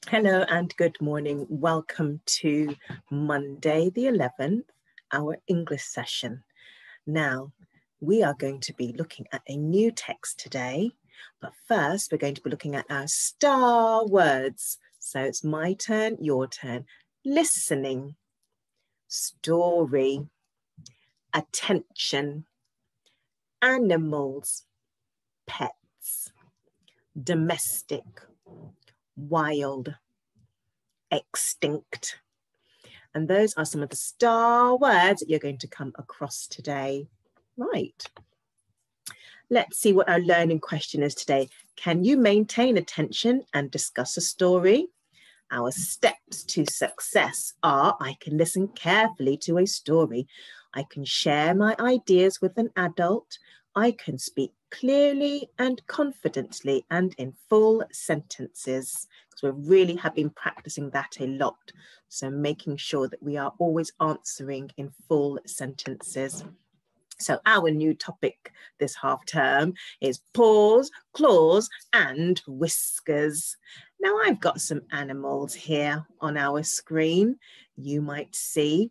Hello and good morning. Welcome to Monday the 11th, our English session. Now, we are going to be looking at a new text today, but first we're going to be looking at our star words. So it's my turn, your turn. Listening, story, attention, animals, pets, domestic, wild, extinct. And those are some of the star words that you're going to come across today. Right. Let's see what our learning question is today. Can you maintain attention and discuss a story? Our steps to success are: I can listen carefully to a story. I can share my ideas with an adult. I can speak clearly and confidently and in full sentences. Because we really have been practicing that a lot. So making sure that we are always answering in full sentences. So our new topic this half term is paws, claws, and whiskers. Now I've got some animals here on our screen. You might see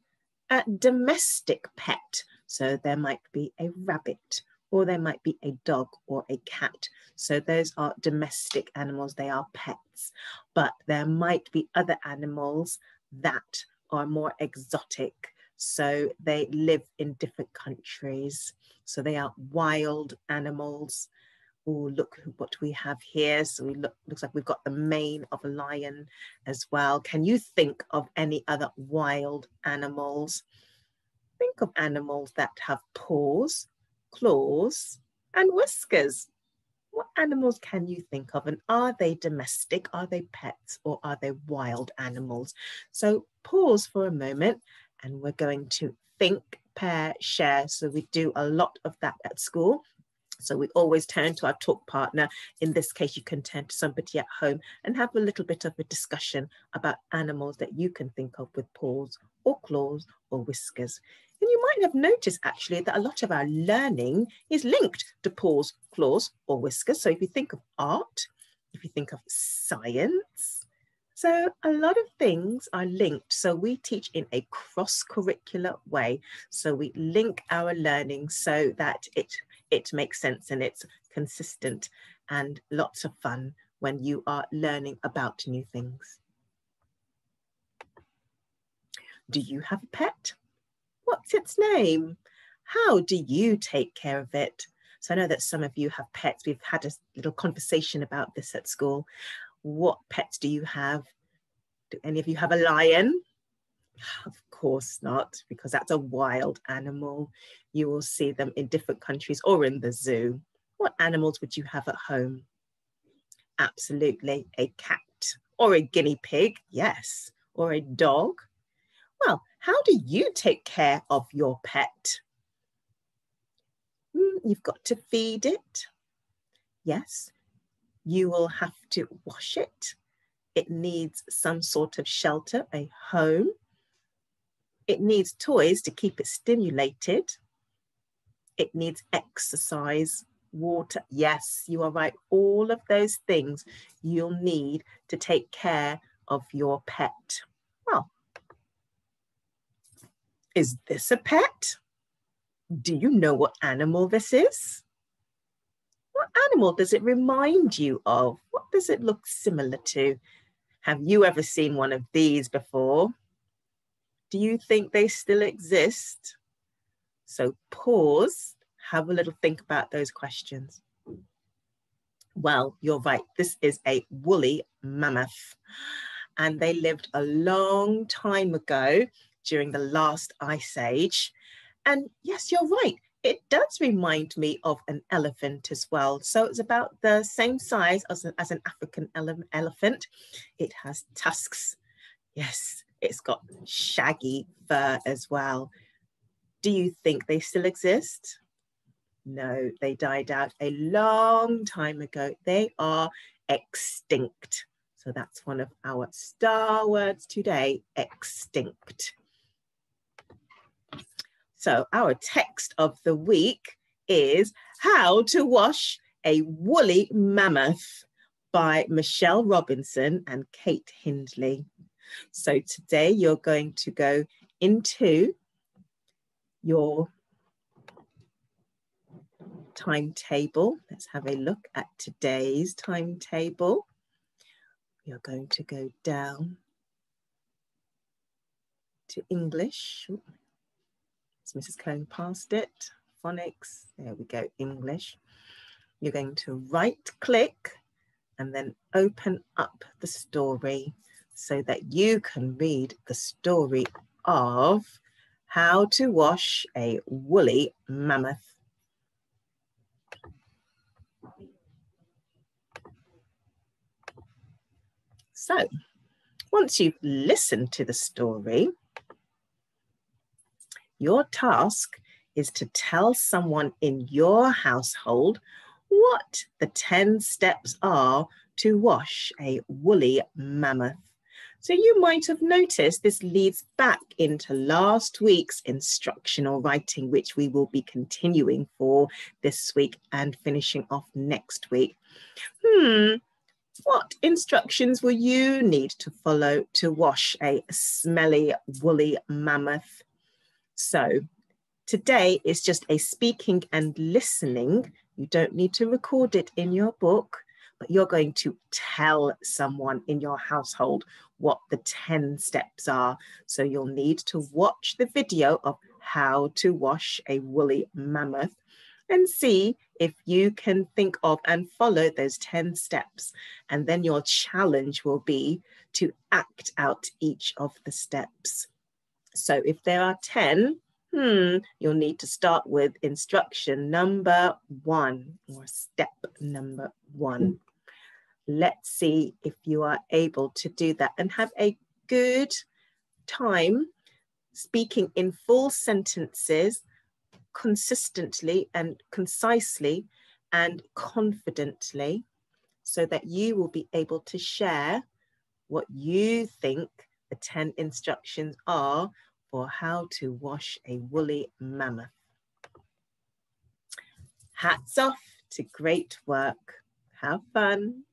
a domestic pet. So there might be a rabbit, or there might be a dog or a cat. So those are domestic animals, they are pets. But there might be other animals that are more exotic. So they live in different countries. So they are wild animals. Oh, look what we have here. So looks like we've got the mane of a lion as well. Can you think of any other wild animals? Think of animals that have paws, claws, and whiskers. What animals can you think of? And are they domestic? Are they pets? Or are they wild animals? So pause for a moment. And we're going to think, pair, share. So we do a lot of that at school. So we always turn to our talk partner. In this case, you can turn to somebody at home and have a little bit of a discussion about animals that you can think of with paws or claws or whiskers. And you might have noticed actually that a lot of our learning is linked to paws, claws or whiskers. So if you think of art, if you think of science, so a lot of things are linked. So we teach in a cross-curricular way. So we link our learning so that it makes sense and it's consistent and lots of fun when you are learning about new things. Do you have a pet? What's its name? How do you take care of it? So I know that some of you have pets. We've had a little conversation about this at school. What pets do you have? Do any of you have a lion? Of course not, because that's a wild animal. You will see them in different countries or in the zoo. What animals would you have at home? Absolutely, a cat or a guinea pig, yes, or a dog. Well, how do you take care of your pet? You've got to feed it. Yes, you will have to wash it. It needs some sort of shelter, a home. It needs toys to keep it stimulated. It needs exercise, water. Yes, you are right. All of those things you'll need to take care of your pet. Well, is this a pet? Do you know what animal this is? What animal does it remind you of? What does it look similar to? Have you ever seen one of these before? Do you think they still exist? So pause, have a little think about those questions. Well, you're right. This is a woolly mammoth. And they lived a long time ago during the last ice age. And yes, you're right. It does remind me of an elephant as well. So it's about the same size as an African elephant. It has tusks. Yes, it's got shaggy fur as well. Do you think they still exist? No, they died out a long time ago. They are extinct. So that's one of our star words today, extinct. So our text of the week is how to wash a woolly mammoth. by Michelle Robinson and Kate Hindley. So today you're going to go into your timetable. Let's have a look at today's timetable. You're going to go down to English. Is Mrs. Cohen past it? Phonics, there we go, English. You're going to right click and then open up the story so that you can read the story of how to wash a woolly mammoth. So, once you've listened to the story, your task is to tell someone in your household what the 10 steps are to wash a woolly mammoth. So you might have noticed this leads back into last week's instructional writing, which we will be continuing for this week and finishing off next week. What instructions will you need to follow to wash a smelly woolly mammoth? So today is just a speaking and listening. You don't need to record it in your book, but you're going to tell someone in your household what the 10 steps are. So you'll need to watch the video of how to wash a woolly mammoth and see if you can think of and follow those 10 steps. And then your challenge will be to act out each of the steps. So if there are 10, you'll need to start with instruction number 1 or step number 1. Let's see if you are able to do that and have a good time speaking in full sentences, consistently and concisely and confidently, so that you will be able to share what you think the 10 instructions are for how to wash a woolly mammoth. Hats off to great work. Have fun.